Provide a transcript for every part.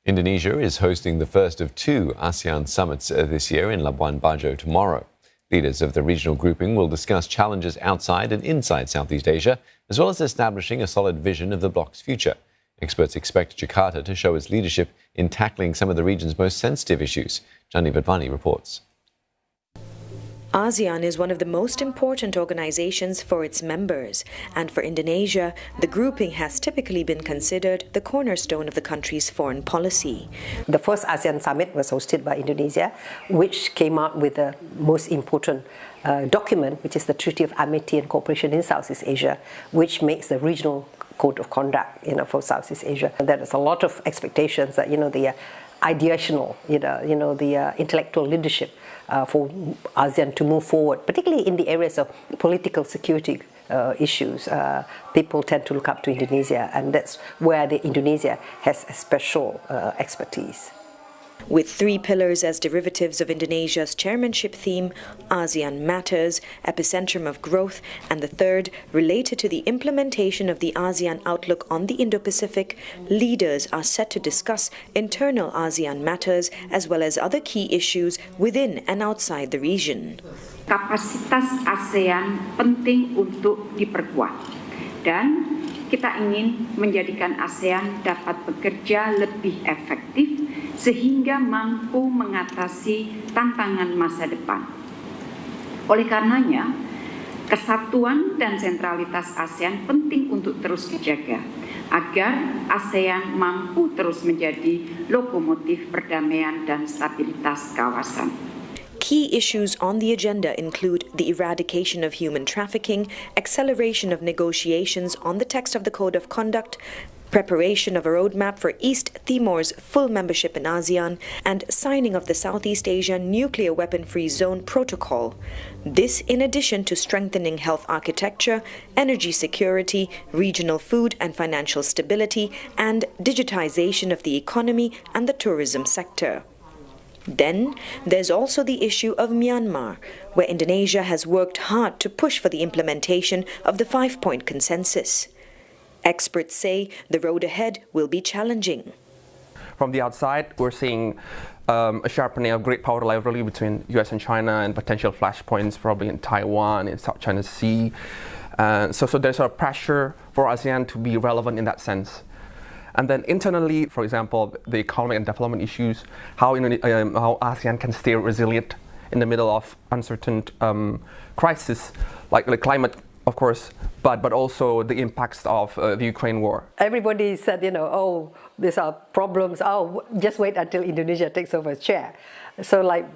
Indonesia is hosting the first of two ASEAN Summits this year in Labuan Bajo tomorrow. Leaders of the regional grouping will discuss challenges outside and inside Southeast Asia, as well as establishing a solid vision of the bloc's future. Experts expect Jakarta to show its leadership in tackling some of the region's most sensitive issues. Chandni Vatvani reports. ASEAN is one of the most important organizations for its members, and for Indonesia, the grouping has typically been considered the cornerstone of the country's foreign policy. The first ASEAN Summit was hosted by Indonesia, which came out with the most important document, which is the Treaty of Amity and Cooperation in Southeast Asia, which makes the regional code of conduct, for Southeast Asia. And there is a lot of expectations that, the ideational, the intellectual leadership for ASEAN to move forward, particularly in the areas of political security issues. People tend to look up to Indonesia, and that's where Indonesia has a special expertise. With three pillars as derivatives of Indonesia's chairmanship theme, ASEAN Matters, Epicentrum of Growth, and the third, related to the implementation of the ASEAN Outlook on the Indo-Pacific, leaders are set to discuss internal ASEAN matters as well as other key issues within and outside the region. Kapasitas ASEAN penting untuk diperkuat, dan kita ingin menjadikan ASEAN dapat bekerja lebih efektif sehingga mampu mengatasi tantangan masa depan. Oleh karenanya, kesatuan dan sentralitas ASEAN penting untuk terus dijaga agar ASEAN mampu terus menjadi lokomotif perdamaian dan stabilitas kawasan. Key issues on the agenda include the eradication of human trafficking, acceleration of negotiations on the text of the Code of Conduct, preparation of a roadmap for East Timor's full membership in ASEAN, and signing of the Southeast Asia Nuclear Weapon-Free Zone Protocol. This in addition to strengthening health architecture, energy security, regional food and financial stability, and digitization of the economy and the tourism sector. Then, there's also the issue of Myanmar, where Indonesia has worked hard to push for the implementation of the 5-point consensus. Experts say the road ahead will be challenging. From the outside, we're seeing a sharpening of great power rivalry between US and China, and potential flashpoints probably in Taiwan, in South China Sea. So there's a pressure for ASEAN to be relevant in that sense. And then internally, for example, the economic and development issues, how ASEAN can stay resilient in the middle of uncertain crisis, like the climate, of course, but also the impacts of the Ukraine war. Everybody said, oh, these are problems, just wait until Indonesia takes over its chair. So like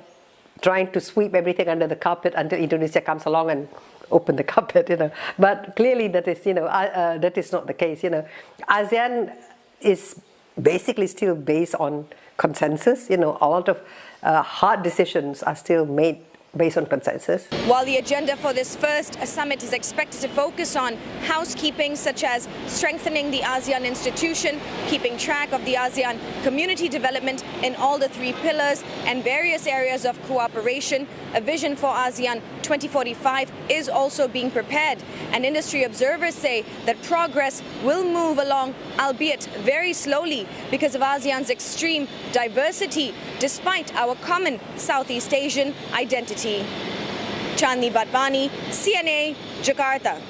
trying to sweep everything under the carpet until Indonesia comes along and open the carpet, But clearly that is, that is not the case, ASEAN is basically still based on consensus. A lot of hard decisions are still made based on consensus. While the agenda for this first summit is expected to focus on housekeeping, such as strengthening the ASEAN institution, keeping track of the ASEAN community development in all the three pillars, and various areas of cooperation, a vision for ASEAN 2045 is also being prepared. And industry observers say that progress will move along, albeit very slowly, because of ASEAN's extreme diversity, despite our common Southeast Asian identity. Chandni Vatvani, CNA, Jakarta.